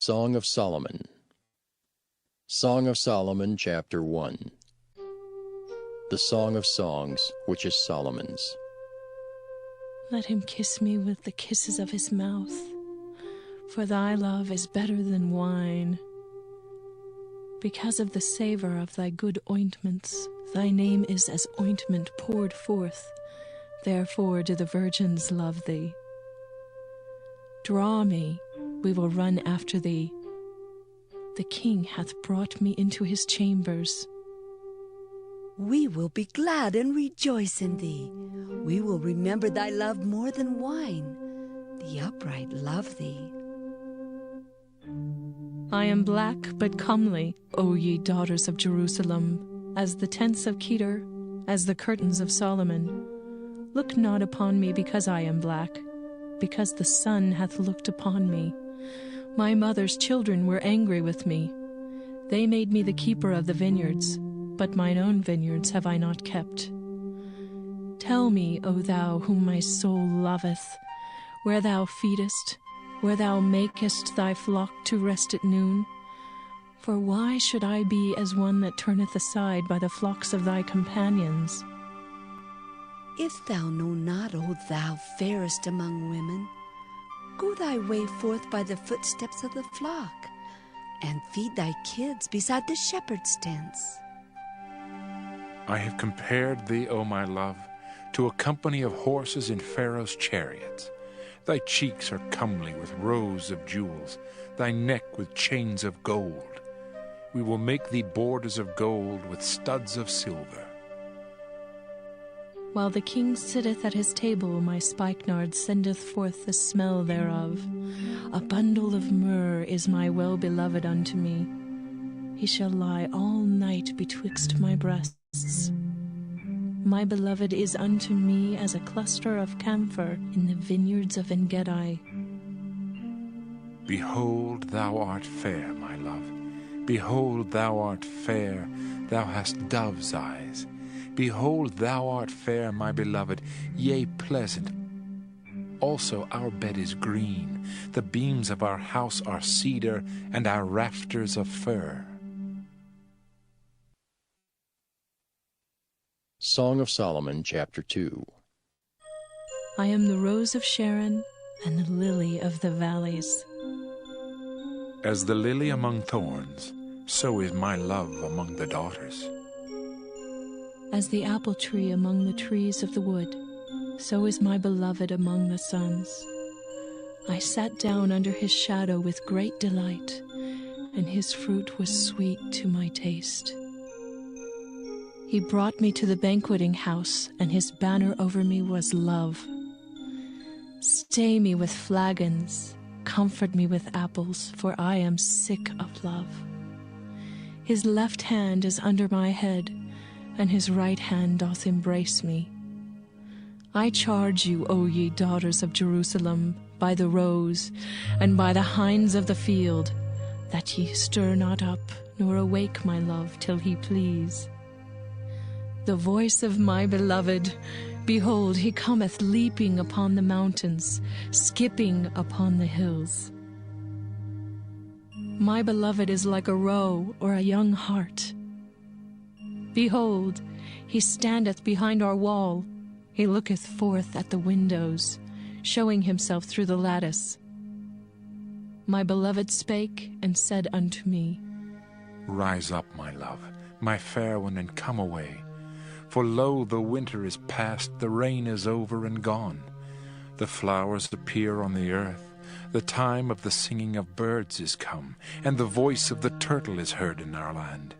Song of Solomon. Song of Solomon, chapter 1. The Song of Songs, which is Solomon's. Let him kiss me with the kisses of his mouth, for thy love is better than wine. Because of the savor of thy good ointments, thy name is as ointment poured forth, therefore do the virgins love thee. Draw me, we will run after thee. The king hath brought me into his chambers. We will be glad and rejoice in thee. We will remember thy love more than wine. The upright love thee. I am black but comely, O ye daughters of Jerusalem, as the tents of Kedar, as the curtains of Solomon. Look not upon me because I am black, because the sun hath looked upon me. My mother's children were angry with me. They made me the keeper of the vineyards, but mine own vineyards have I not kept. Tell me, O thou whom my soul loveth, where thou feedest, where thou makest thy flock to rest at noon. For why should I be as one that turneth aside by the flocks of thy companions? If thou know not, O thou fairest among women, go thy way forth by the footsteps of the flock, and feed thy kids beside the shepherd's tents. I have compared thee, O my love, to a company of horses in Pharaoh's chariots. Thy cheeks are comely with rows of jewels, thy neck with chains of gold. We will make thee borders of gold with studs of silver. While the king sitteth at his table, my spikenard sendeth forth the smell thereof. A bundle of myrrh is my well-beloved unto me. He shall lie all night betwixt my breasts. My beloved is unto me as a cluster of camphor in the vineyards of En-gedi. Behold, thou art fair, my love. Behold, thou art fair, thou hast dove's eyes. Behold, thou art fair, my beloved, yea, pleasant. Also our bed is green, the beams of our house are cedar, and our rafters of fir. Song of Solomon, chapter 2. I am the rose of Sharon and the lily of the valleys. As the lily among thorns, so is my love among the daughters. As the apple tree among the trees of the wood, so is my beloved among the sons. I sat down under his shadow with great delight, and his fruit was sweet to my taste. He brought me to the banqueting house, and his banner over me was love. Stay me with flagons, comfort me with apples, for I am sick of love. His left hand is under my head, and his right hand doth embrace me. I charge you, O ye daughters of Jerusalem, by the roes, and by the hinds of the field, that ye stir not up, nor awake my love till he please. The voice of my beloved, behold, he cometh leaping upon the mountains, skipping upon the hills. My beloved is like a roe or a young hart. Behold, he standeth behind our wall. He looketh forth at the windows, showing himself through the lattice. My beloved spake and said unto me, Rise up, my love, my fair one, and come away. For lo, the winter is past, the rain is over and gone. The flowers appear on the earth, the time of the singing of birds is come, and the voice of the turtle is heard in our land.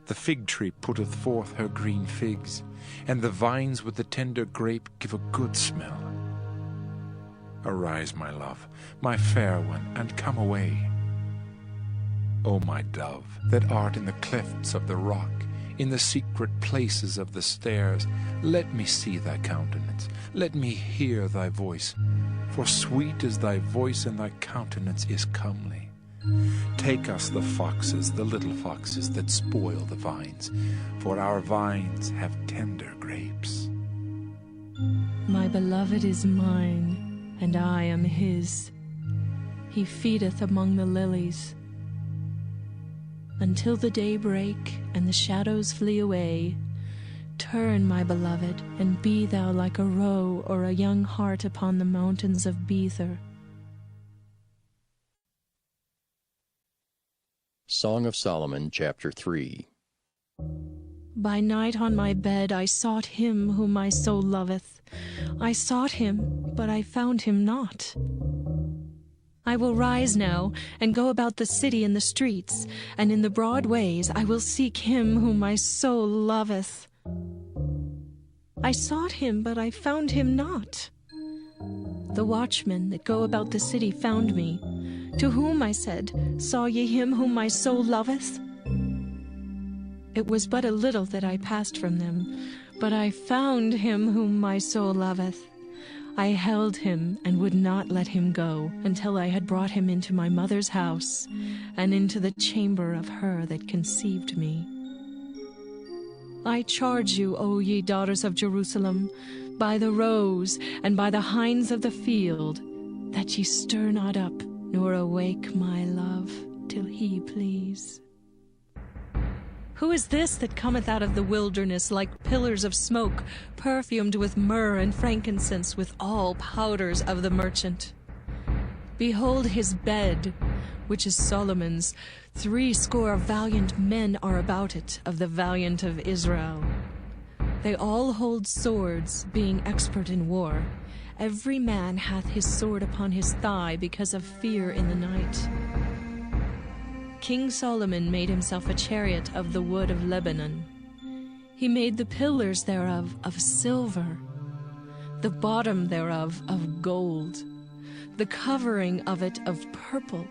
The fig tree putteth forth her green figs, and the vines with the tender grape give a good smell. Arise, my love, my fair one, and come away. O my dove, that art in the clefts of the rock, in the secret places of the stairs, let me see thy countenance, let me hear thy voice, for sweet is thy voice, and thy countenance is comely. Take us the foxes, the little foxes that spoil the vines, for our vines have tender grapes. My beloved is mine, and I am his. he feedeth among the lilies. Until the day break and the shadows flee away, turn, my beloved, and be thou like a roe or a young hart upon the mountains of Bether. Song of Solomon, chapter 3. By night on my bed I sought him whom my soul loveth. I sought him, but I found him not. I will rise now, and go about the city in the streets, and in the broad ways I will seek him whom my soul loveth. I sought him, but I found him not. The watchmen that go about the city found me. To whom I said, Saw ye him whom my soul loveth? It was but a little that I passed from them, but I found him whom my soul loveth. I held him and would not let him go until I had brought him into my mother's house and into the chamber of her that conceived me. I charge you, O ye daughters of Jerusalem, by the roes and by the hinds of the field, that ye stir not up, nor awake my love, till he please. Who is this that cometh out of the wilderness like pillars of smoke, perfumed with myrrh and frankincense, with all powders of the merchant? Behold his bed, which is Solomon's. 80 valiant men are about it, of the valiant of Israel. They all hold swords, being expert in war. Every man hath his sword upon his thigh, because of fear in the night. King Solomon made himself a chariot of the wood of Lebanon. He made the pillars thereof of silver, the bottom thereof of gold, the covering of it of purple,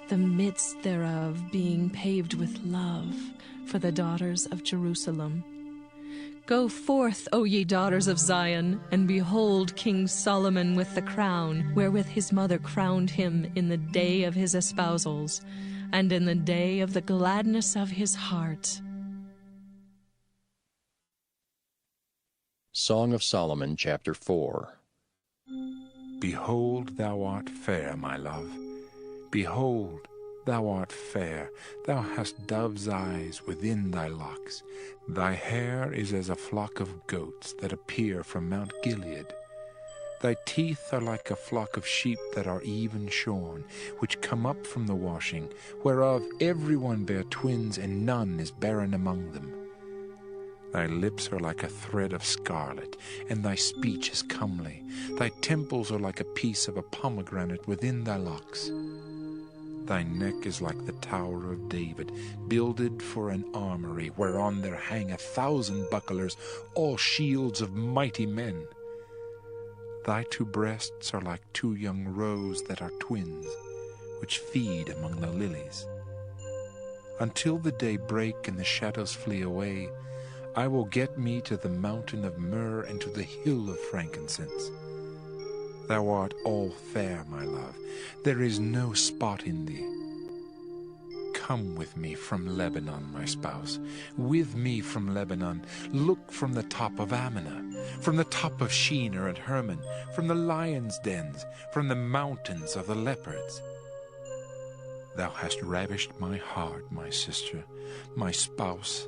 the midst thereof being paved with love for the daughters of Jerusalem. Go forth, O ye daughters of Zion, and behold King Solomon with the crown, wherewith his mother crowned him in the day of his espousals, and in the day of the gladness of his heart. Song of Solomon, chapter 4. Behold, thou art fair, my love. Behold, thou art fair. Thou hast dove's eyes within thy locks. Thy hair is as a flock of goats that appear from Mount Gilead. Thy teeth are like a flock of sheep that are even shorn, which come up from the washing, whereof every one bear twins, and none is barren among them. Thy lips are like a thread of scarlet, and thy speech is comely. Thy temples are like a piece of a pomegranate within thy locks. Thy neck is like the Tower of David, builded for an armory, whereon there hang 1,000 bucklers, all shields of mighty men. Thy 2 breasts are like 2 young roes that are twins, which feed among the lilies. Until the day break and the shadows flee away, I will get me to the mountain of myrrh and to the hill of frankincense. Thou art all fair, my love. There is no spot in thee. Come with me from Lebanon, my spouse. With me from Lebanon. Look from the top of Amana, from the top of Shinar and Hermon, from the lions' dens, from the mountains of the leopards. Thou hast ravished my heart, my sister, my spouse.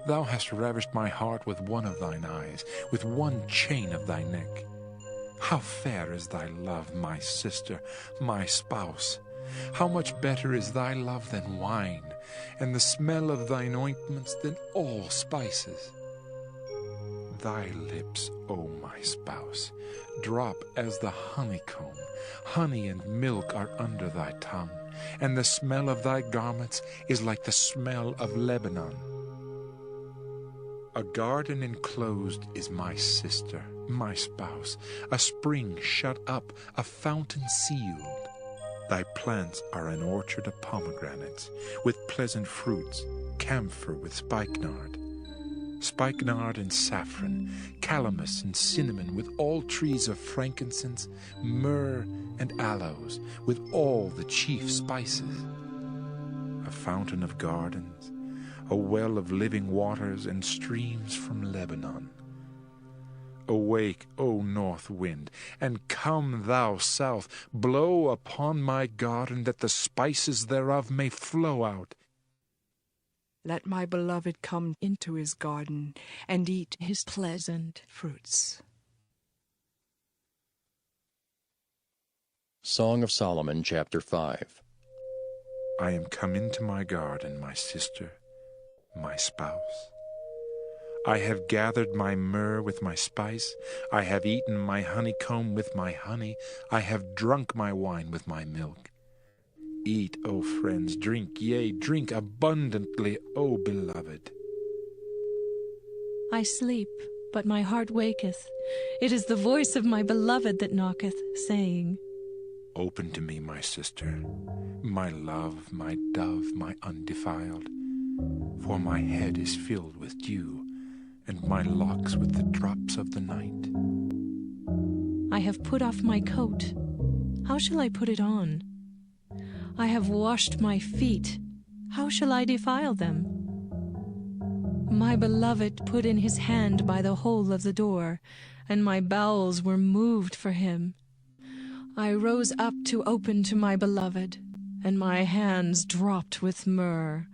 Thou hast ravished my heart with one of thine eyes, with one chain of thy neck. How fair is thy love, my sister, my spouse! How much better is thy love than wine, and the smell of thine ointments than all spices. Thy lips, O my spouse, drop as the honeycomb. Honey and milk are under thy tongue, and the smell of thy garments is like the smell of Lebanon. A garden enclosed is my sister, my spouse, a spring shut up, a fountain sealed. Thy plants are an orchard of pomegranates, with pleasant fruits, camphor with spikenard, spikenard and saffron, calamus and cinnamon, with all trees of frankincense, myrrh and aloes, with all the chief spices. A fountain of gardens, a well of living waters, and streams from Lebanon. Awake, O north wind, and come, thou south, blow upon my garden, that the spices thereof may flow out. Let my beloved come into his garden and eat his pleasant fruits. Song of Solomon, chapter 5. I am come into my garden, my sister, my spouse. I have gathered my myrrh with my spice. I have eaten my honeycomb with my honey. I have drunk my wine with my milk. Eat, O friends, drink, yea, drink abundantly, O beloved. I sleep, but my heart waketh. It is the voice of my beloved that knocketh, saying, Open to me, my sister, my love, my dove, my undefiled. For my head is filled with dew, and my locks with the drops of the night. I have put off my coat. How shall I put it on? I have washed my feet. How shall I defile them? My beloved put in his hand by the hole of the door, and my bowels were moved for him. I rose up to open to my beloved, and my hands dropped with myrrh,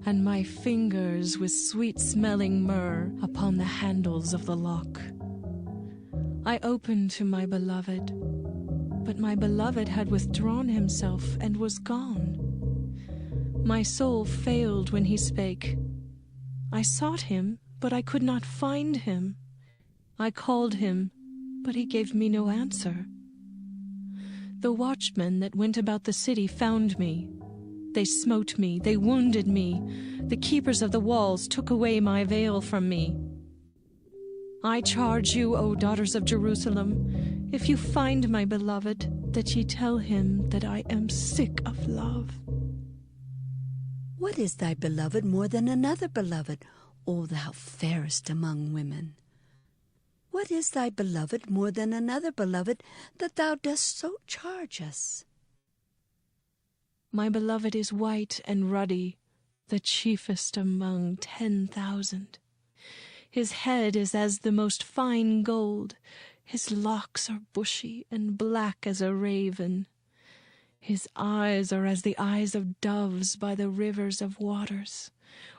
and my fingers with sweet-smelling myrrh upon the handles of the lock. I opened to my beloved, but my beloved had withdrawn himself and was gone. My soul failed when he spake. I sought him, but I could not find him. I called him, but he gave me no answer. The watchmen that went about the city found me. They smote me, they wounded me. The keepers of the walls took away my veil from me. I charge you, O daughters of Jerusalem, if you find my beloved, that ye tell him that I am sick of love. What is thy beloved more than another beloved, O thou fairest among women? What is thy beloved more than another beloved, that thou dost so charge us? My beloved is white and ruddy, the chiefest among 10,000. His head is as the most fine gold. His locks are bushy and black as a raven. His eyes are as the eyes of doves by the rivers of waters,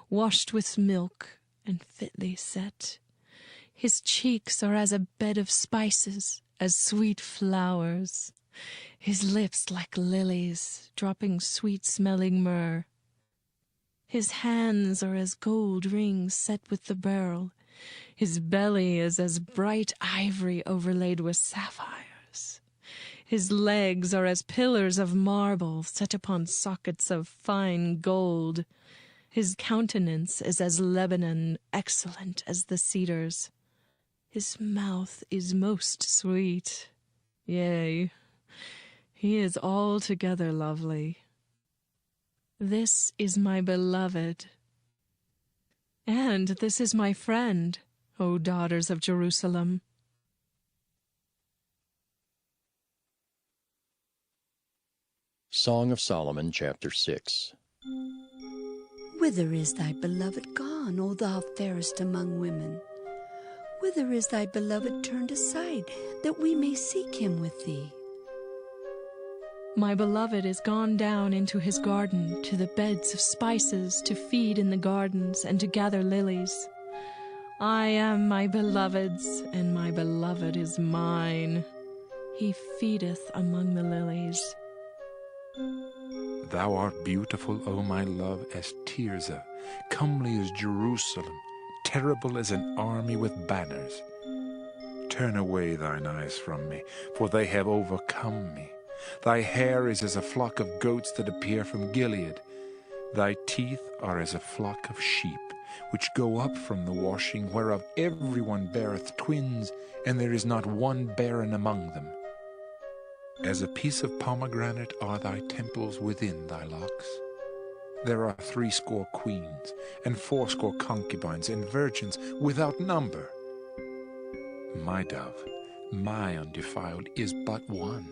washed with milk and fitly set. His cheeks are as a bed of spices, as sweet flowers. His lips like lilies, dropping sweet-smelling myrrh. His hands are as gold rings set with the beryl. His belly is as bright ivory overlaid with sapphires. His legs are as pillars of marble set upon sockets of fine gold. His countenance is as Lebanon, excellent as the cedars. His mouth is most sweet. Yea, he is altogether lovely. This is my beloved. And this is my friend, O daughters of Jerusalem. Song of Solomon, chapter 6. Whither is thy beloved gone, O thou fairest among women? Whither is thy beloved turned aside, that we may seek him with thee? My beloved is gone down into his garden, to the beds of spices, to feed in the gardens, and to gather lilies. I am my beloved's, and my beloved is mine. He feedeth among the lilies. Thou art beautiful, O my love, as Tirzah, comely as Jerusalem, terrible as an army with banners. Turn away thine eyes from me, for they have overcome me. Thy hair is as a flock of goats that appear from Gilead. Thy teeth are as a flock of sheep, which go up from the washing, whereof everyone beareth twins, and there is not one barren among them. As a piece of pomegranate are thy temples within thy locks. There are 80 queens, and 80 concubines, and virgins without number. My dove, my undefiled, is but one.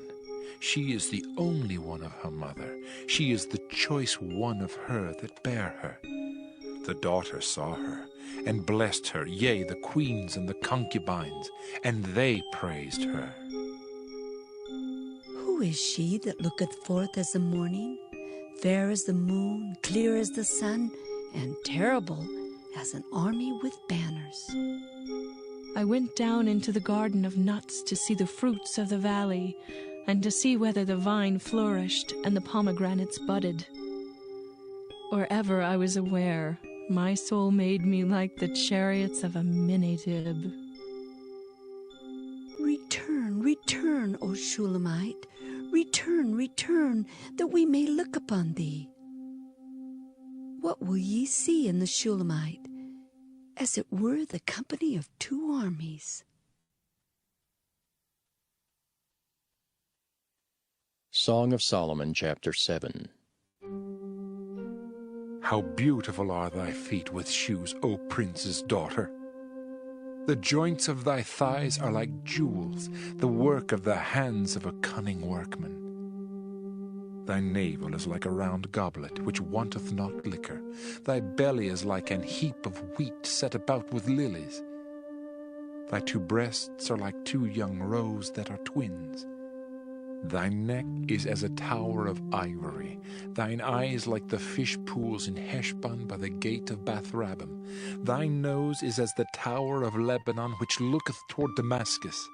She is the only one of her mother. She is the choice one of her that bare her. The daughter saw her, and blessed her, yea, the queens and the concubines, and they praised her. Who is she that looketh forth as the morning, fair as the moon, clear as the sun, and terrible as an army with banners? I went down into the garden of nuts to see the fruits of the valley, and to see whether the vine flourished and the pomegranates budded. Or ever I was aware, my soul made me like the chariots of a Minitib. Return, return, O Shulamite, return, return, that we may look upon thee. What will ye see in the Shulamite? As it were the company of two armies. Song of Solomon, chapter 7. How beautiful are thy feet with shoes, O prince's daughter! The joints of thy thighs are like jewels, the work of the hands of a cunning workman. Thy navel is like a round goblet, which wanteth not liquor. Thy belly is like an heap of wheat set about with lilies. Thy two breasts are like two young roes that are twins. Thy neck is as a tower of ivory, thine eyes like the fish pools in Heshbon by the gate of Bath-rabbim. Thy nose is as the tower of Lebanon, which looketh toward Damascus.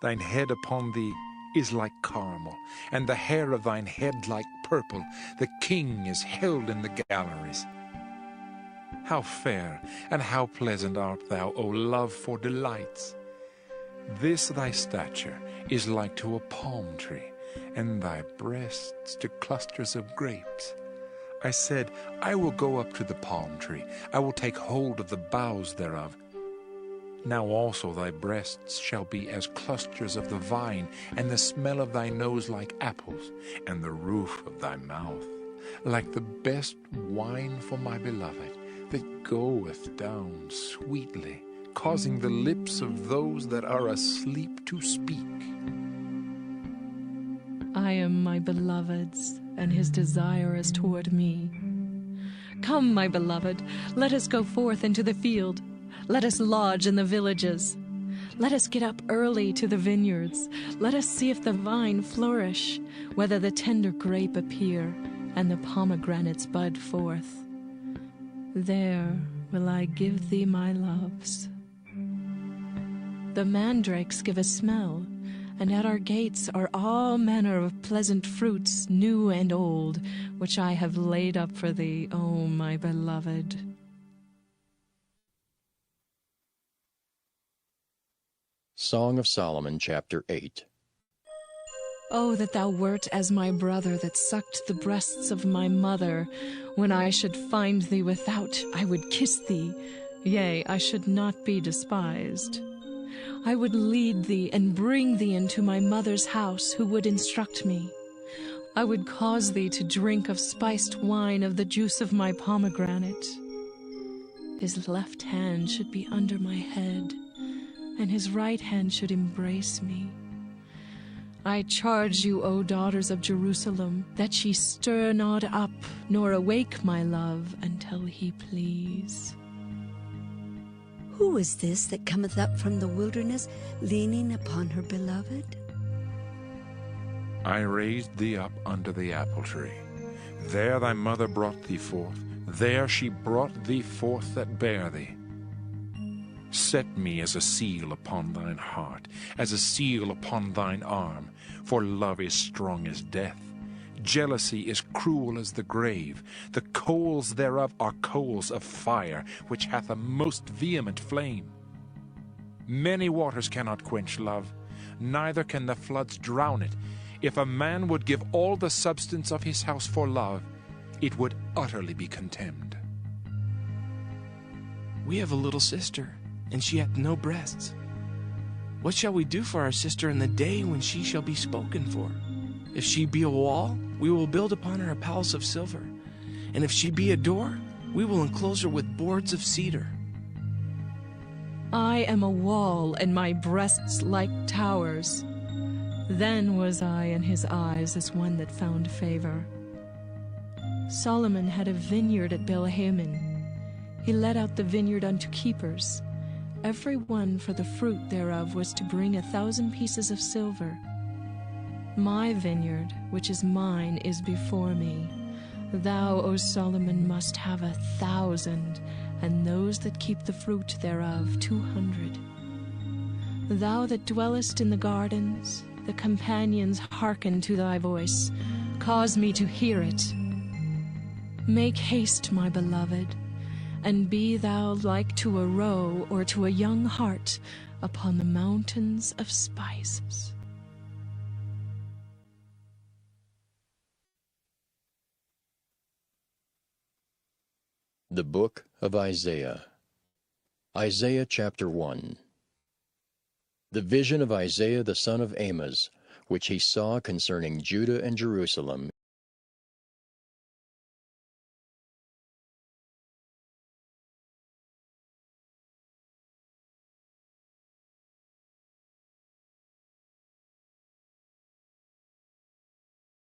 Thine head upon thee is like Carmel, and the hair of thine head like purple. The king is held in the galleries. How fair and how pleasant art thou, O love for delights! This thy stature is like to a palm tree, and thy breasts to clusters of grapes. I said, I will go up to the palm tree, I will take hold of the boughs thereof. Now also thy breasts shall be as clusters of the vine, and the smell of thy nose like apples, and the roof of thy mouth like the best wine for my beloved, that goeth down sweetly, causing the lips of those that are asleep to speak. I am my beloved's, and his desire is toward me. Come, my beloved, let us go forth into the field. Let us lodge in the villages. Let us get up early to the vineyards. Let us see if the vine flourish, whether the tender grape appear, and the pomegranates bud forth. There will I give thee my loves. The mandrakes give a smell, and at our gates are all manner of pleasant fruits, new and old, which I have laid up for thee, O my beloved. Song of Solomon, chapter 8. Oh, that thou wert as my brother that sucked the breasts of my mother. When I should find thee without, I would kiss thee. Yea, I should not be despised. I would lead thee and bring thee into my mother's house, who would instruct me. I would cause thee to drink of spiced wine of the juice of my pomegranate. His left hand should be under my head, and his right hand should embrace me. I charge you, O daughters of Jerusalem, that ye stir not up, nor awake my love, until he please. Who is this that cometh up from the wilderness, leaning upon her beloved? I raised thee up under the apple tree. There thy mother brought thee forth. There she brought thee forth that bare thee. Set me as a seal upon thine heart, as a seal upon thine arm, for love is strong as death. Jealousy is cruel as the grave. The coals thereof are coals of fire, which hath a most vehement flame. Many waters cannot quench love, neither can the floods drown it. If a man would give all the substance of his house for love, it would utterly be contemned. We have a little sister, and she hath no breasts. What shall we do for our sister in the day when she shall be spoken for? If she be a wall, we will build upon her a palace of silver. And if she be a door, we will enclose her with boards of cedar. I am a wall, and my breasts like towers. Then was I in his eyes as one that found favor. Solomon had a vineyard at Belhaman. He let out the vineyard unto keepers. Every one for the fruit thereof was to bring 1,000 pieces of silver. My vineyard, which is mine, is before me. Thou, O Solomon, must have 1,000, and those that keep the fruit thereof 200. Thou that dwellest in the gardens, the companions hearken to thy voice. Cause me to hear it. Make haste, my beloved, and be thou like to a roe or to a young hart upon the mountains of spices. The Book of Isaiah. Isaiah chapter 1. The vision of Isaiah the son of Amoz, which he saw concerning Judah and Jerusalem